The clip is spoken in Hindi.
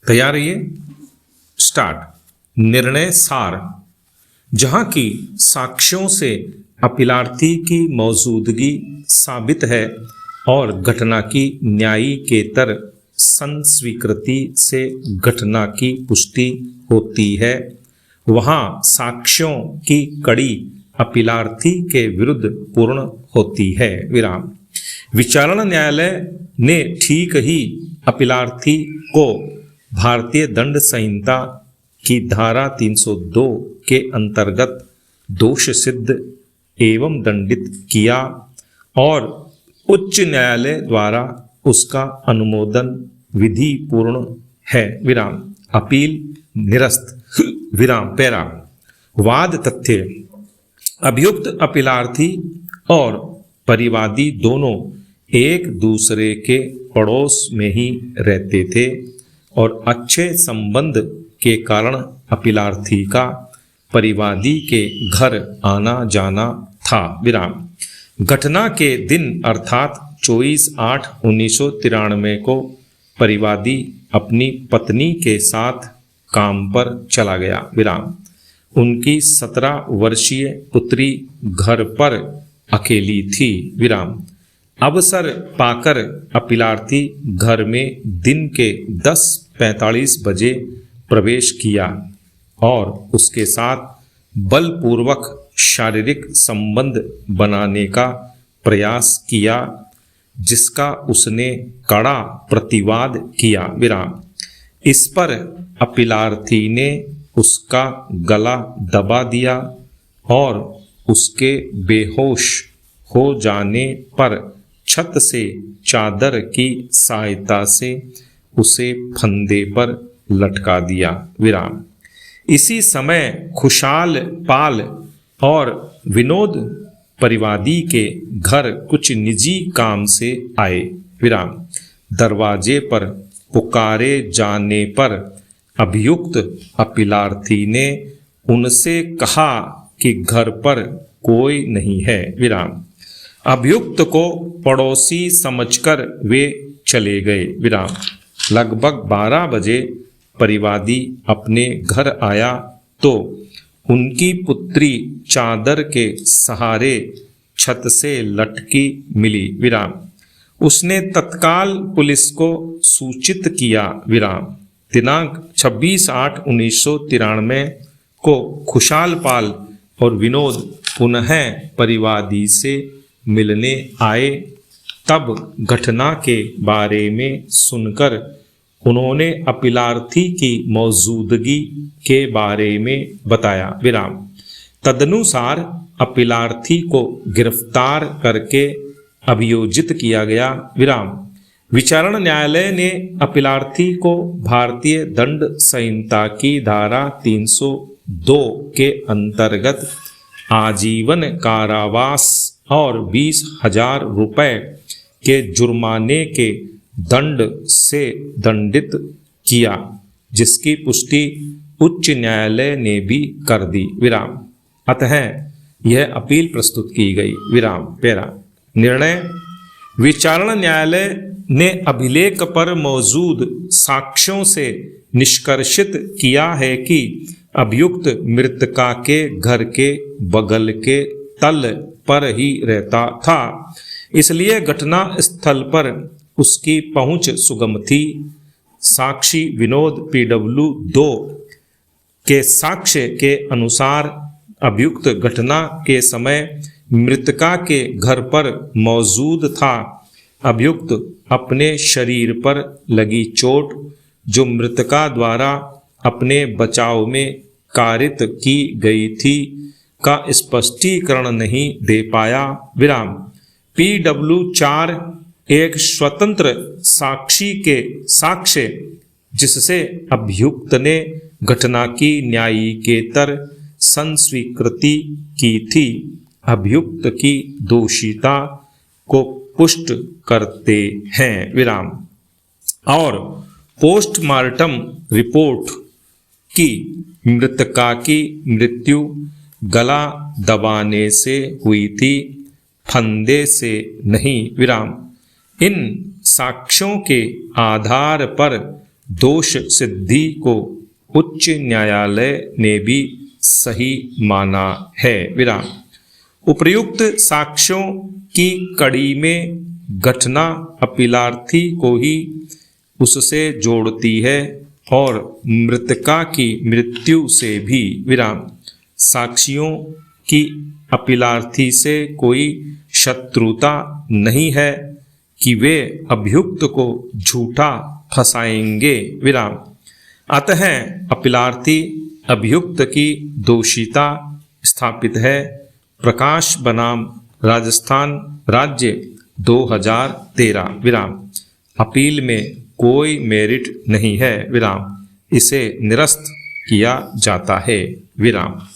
तैयार रहिए। स्टार्ट। निर्णय सार। जहां की साक्ष्यों से अपीलार्थी की मौजूदगी साबित है और घटना की न्यायिकेतर संस्वीकृति से घटना की पुष्टि होती है, वहां साक्ष्यों की कड़ी अपीलार्थी के विरुद्ध पूर्ण होती है। विराम। विचारण न्यायालय ने ठीक ही अपीलार्थी को भारतीय दंड संहिता की धारा 302 के अंतर्गत दोष सिद्ध एवं दंडित किया और उच्च न्यायालय द्वारा उसका अनुमोदन विधि पूर्ण है। विराम। अपील निरस्त। विराम। पैरा। वाद तथ्य। अभियुक्त अपीलार्थी और परिवादी दोनों एक दूसरे के पड़ोस में ही रहते थे और अच्छे संबंध के कारण अपीलार्थी का परिवादी के घर आना जाना था। विराम। घटना के दिन अर्थात 24/8/1993 को परिवादी अपनी पत्नी के साथ काम पर चला गया। विराम। उनकी 17 वर्षीय पुत्री घर पर अकेली थी। विराम। अवसर पाकर अपीलार्थी घर में दिन के 10:45 बजे प्रवेश किया और उसके साथ बलपूर्वक शारीरिक संबंध बनाने का प्रयास किया, जिसका उसने कड़ा प्रतिवाद किया। विराम। इस पर अपीलार्थी ने उसका गला दबा दिया और उसके बेहोश हो जाने पर छत से चादर की सहायता से उसे फंदे पर लटका दिया। विराम। इसी समय खुशहाल पाल और विनोद परिवादी के घर कुछ निजी काम से आए। विराम। दरवाजे पर पुकारे जाने पर अभियुक्त अपीलार्थी ने उनसे कहा कि घर पर कोई नहीं है। विराम। अभियुक्त को पड़ोसी समझकर वे चले गए। विराम। लगभग 12 बजे परिवादी अपने घर आया तो उनकी पुत्री चादर के सहारे छत से लटकी मिली। विराम। उसने तत्काल पुलिस को सूचित किया। विराम। दिनांक 26/8/1993 को खुशहाल पाल और विनोद पुनः परिवादी से मिलने आए। तब घटना के बारे में सुनकर उन्होंने अपीलार्थी की मौजूदगी के बारे में बताया। विराम। तदनुसार अपीलार्थी को गिरफ्तार करके अभियोजित किया गया। विराम। विचारण न्यायालय ने अपीलार्थी को भारतीय दंड संहिता की धारा 302 के अंतर्गत आजीवन कारावास और 20,000 रुपए के जुर्माने के दंड से दंडित किया, जिसकी पुष्टि उच्च न्यायालय ने भी कर दी। विराम। अतः यह अपील प्रस्तुत की गई। विराम। पैरा। निर्णय। विचारण न्यायालय ने अभिलेख पर मौजूद साक्ष्यों से निष्कर्षित किया है कि अभियुक्त मृतका के घर के बगल के तल पर ही रहता था, इसलिए घटना स्थल पर उसकी पहुंच सुगम थी। साक्षी विनोद PW 2 के साक्ष्य के अनुसार अभियुक्त घटना के समय मृतका के घर पर मौजूद था। अभियुक्त अपने शरीर पर लगी चोट, जो मृतका द्वारा अपने बचाव में कारित की गई थी, का स्पष्टीकरण नहीं दे पाया। विराम। PW 4 एक स्वतंत्र साक्षी के साक्ष्य, जिससे अभियुक्त ने घटना की न्यायिकेतर संस्वीकृति की थी, अभियुक्त की दोषिता को पुष्ट करते हैं। विराम। और पोस्टमार्टम रिपोर्ट की मृतका की मृत्यु गला दबाने से हुई थी, फंदे से नहीं। विराम। इन साक्ष्यों के आधार पर दोष सिद्धि को उच्च न्यायालय ने भी सही माना है। विराम। उपर्युक्त साक्ष्यों की कड़ी में घटना अपीलार्थी को ही उससे जोड़ती है और मृतका की मृत्यु से भी। विराम। साक्षियों की अपीलार्थी से कोई शत्रुता नहीं है कि वे अभियुक्त को झूठा फंसाएंगे। विराम। अतः अपीलार्थी अभियुक्त की दोषिता स्थापित है। प्रकाश बनाम राजस्थान राज्य 2013। विराम। अपील में कोई मेरिट नहीं है। विराम। इसे निरस्त किया जाता है। विराम।